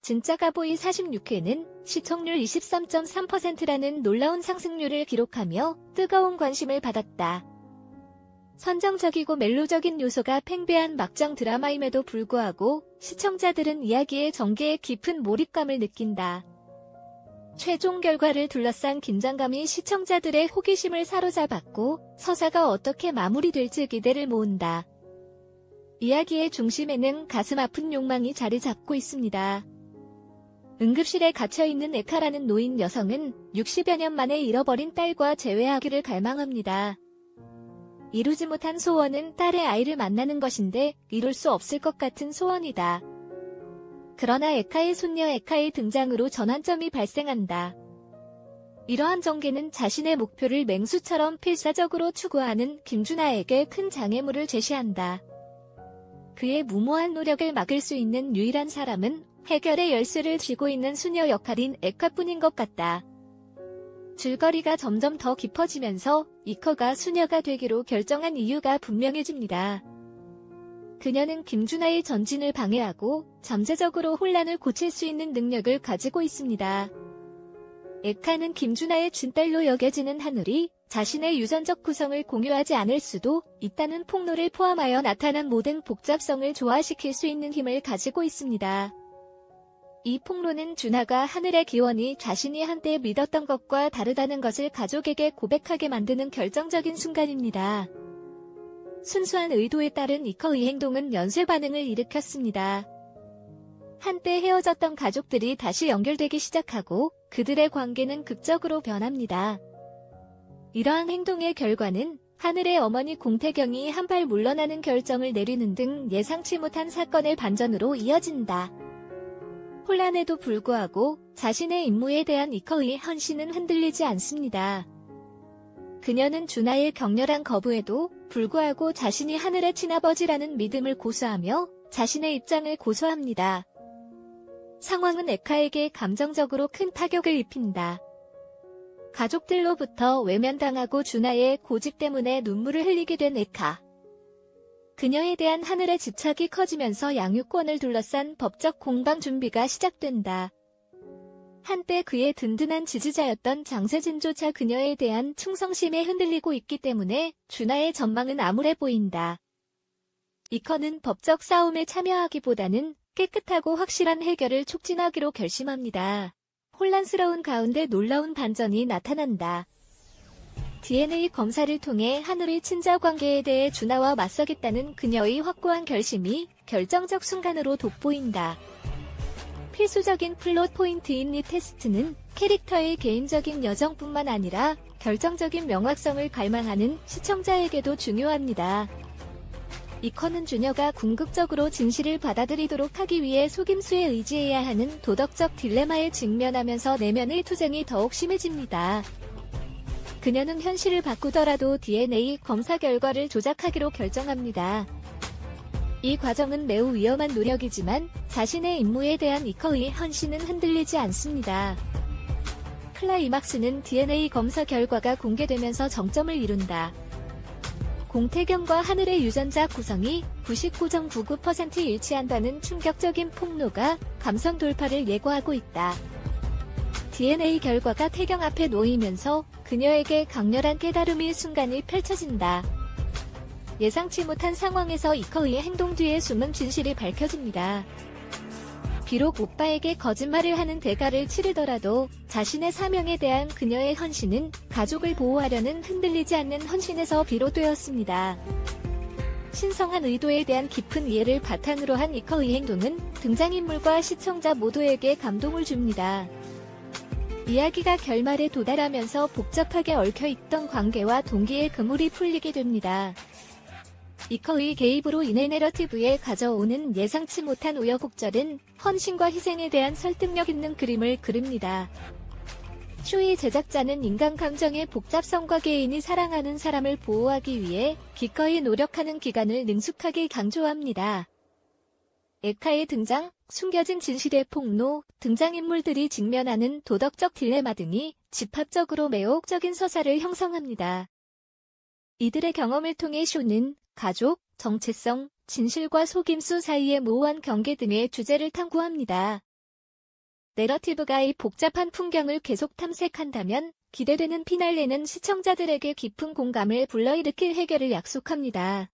진짜 가보이 46회는 시청률 23.3%라는 놀라운 상승률을 기록하며 뜨거운 관심을 받았다. 선정적이고 멜로적인 요소가 팽배한 막장 드라마임에도 불구하고 시청자들은 이야기의 전개에 깊은 몰입감을 느낀다. 최종 결과를 둘러싼 긴장감이 시청자들의 호기심을 사로잡았고 서사가 어떻게 마무리될지 기대를 모은다. 이야기의 중심에는 가슴 아픈 욕망이 자리 잡고 있습니다. 응급실에 갇혀있는 에카라는 노인 여성은 60여 년 만에 잃어버린 딸과 재회하기를 갈망합니다. 이루지 못한 소원은 딸의 아이를 만나는 것인데 이룰 수 없을 것 같은 소원이다. 그러나 에카의 손녀 에카의 등장으로 전환점이 발생한다. 이러한 전개는 자신의 목표를 맹수처럼 필사적으로 추구하는 김준하에게 큰 장애물을 제시한다. 그의 무모한 노력을 막을 수 있는 유일한 사람은 해결의 열쇠를 쥐고 있는 수녀 역할인 에카뿐인 것 같다. 줄거리가 점점 더 깊어지면서 이커가 수녀가 되기로 결정한 이유가 분명해집니다. 그녀는 김준하의 전진을 방해하고 잠재적으로 혼란을 고칠 수 있는 능력을 가지고 있습니다. 에카는 김준하의 친딸로 여겨지는 하늘이 자신의 유전적 구성을 공유하지 않을 수도 있다는 폭로를 포함하여 나타난 모든 복잡성을 조화시킬 수 있는 힘을 가지고 있습니다. 이 폭로는 준하가 하늘의 기원이 자신이 한때 믿었던 것과 다르다는 것을 가족에게 고백하게 만드는 결정적인 순간입니다. 순수한 의도에 따른 이커의 행동은 연쇄 반응을 일으켰습니다. 한때 헤어졌던 가족들이 다시 연결되기 시작하고 그들의 관계는 극적으로 변합니다. 이러한 행동의 결과는 하늘의 어머니 공태경이 한 발 물러나는 결정을 내리는 등 예상치 못한 사건의 반전으로 이어진다. 혼란에도 불구하고 자신의 임무에 대한 이커의 헌신은 흔들리지 않습니다. 그녀는 준하의 격렬한 거부에도 불구하고 자신이 하늘의 친아버지라는 믿음을 고수하며 자신의 입장을 고수합니다. 상황은 에카에게 감정적으로 큰 타격을 입힌다. 가족들로부터 외면당하고 준하의 고집 때문에 눈물을 흘리게 된 에카. 그녀에 대한 하늘의 집착이 커지면서 양육권을 둘러싼 법적 공방 준비가 시작된다. 한때 그의 든든한 지지자였던 장세진조차 그녀에 대한 충성심에 흔들리고 있기 때문에 준하의 전망은 암울해 보인다. 이커는 법적 싸움에 참여하기보다는 깨끗하고 확실한 해결을 촉진하기로 결심합니다. 혼란스러운 가운데 놀라운 반전이 나타난다. DNA 검사를 통해 하늘의 친자 관계에 대해 준하와 맞서겠다는 그녀의 확고한 결심이 결정적 순간으로 돋보인다. 필수적인 플롯 포인트인 이 테스트는 캐릭터의 개인적인 여정뿐만 아니라 결정적인 명확성을 갈망하는 시청자에게도 중요합니다. 이커는 준여가 궁극적으로 진실을 받아들이도록 하기 위해 속임수에 의지해야 하는 도덕적 딜레마에 직면하면서 내면의 투쟁이 더욱 심해집니다. 그녀는 현실을 바꾸더라도 DNA 검사 결과를 조작하기로 결정합니다. 이 과정은 매우 위험한 노력이지만 자신의 임무에 대한 이커의 헌신은 흔들리지 않습니다. 클라이막스는 DNA 검사 결과가 공개되면서 정점을 이룬다. 공태경과 하늘의 유전자 구성이 99.99% 일치한다는 충격적인 폭로가 감성 돌파를 예고하고 있다. DNA 결과가 태경 앞에 놓이면서 그녀에게 강렬한 깨달음의 순간이 펼쳐진다. 예상치 못한 상황에서 이커의 행동 뒤에 숨은 진실이 밝혀집니다. 비록 오빠에게 거짓말을 하는 대가를 치르더라도 자신의 사명에 대한 그녀의 헌신은 가족을 보호하려는 흔들리지 않는 헌신에서 비롯되었습니다. 신성한 의도에 대한 깊은 이해를 바탕으로 한 이커의 행동은 등장인물과 시청자 모두에게 감동을 줍니다. 이야기가 결말에 도달하면서 복잡하게 얽혀있던 관계와 동기의 그물이 풀리게 됩니다. 이커의 개입으로 인해 내러티브에 가져오는 예상치 못한 우여곡절은 헌신과 희생에 대한 설득력 있는 그림을 그립니다. 쇼의 제작자는 인간 감정의 복잡성과 개인이 사랑하는 사람을 보호하기 위해 기꺼이 노력하는 기간을 능숙하게 강조합니다. 에카의 등장, 숨겨진 진실의 폭로, 등장인물들이 직면하는 도덕적 딜레마 등이 집합적으로 매혹적인 서사를 형성합니다. 이들의 경험을 통해 쇼는 가족, 정체성, 진실과 속임수 사이의 모호한 경계 등의 주제를 탐구합니다. 내러티브가 이 복잡한 풍경을 계속 탐색한다면 기대되는 피날레는 시청자들에게 깊은 공감을 불러일으킬 해결을 약속합니다.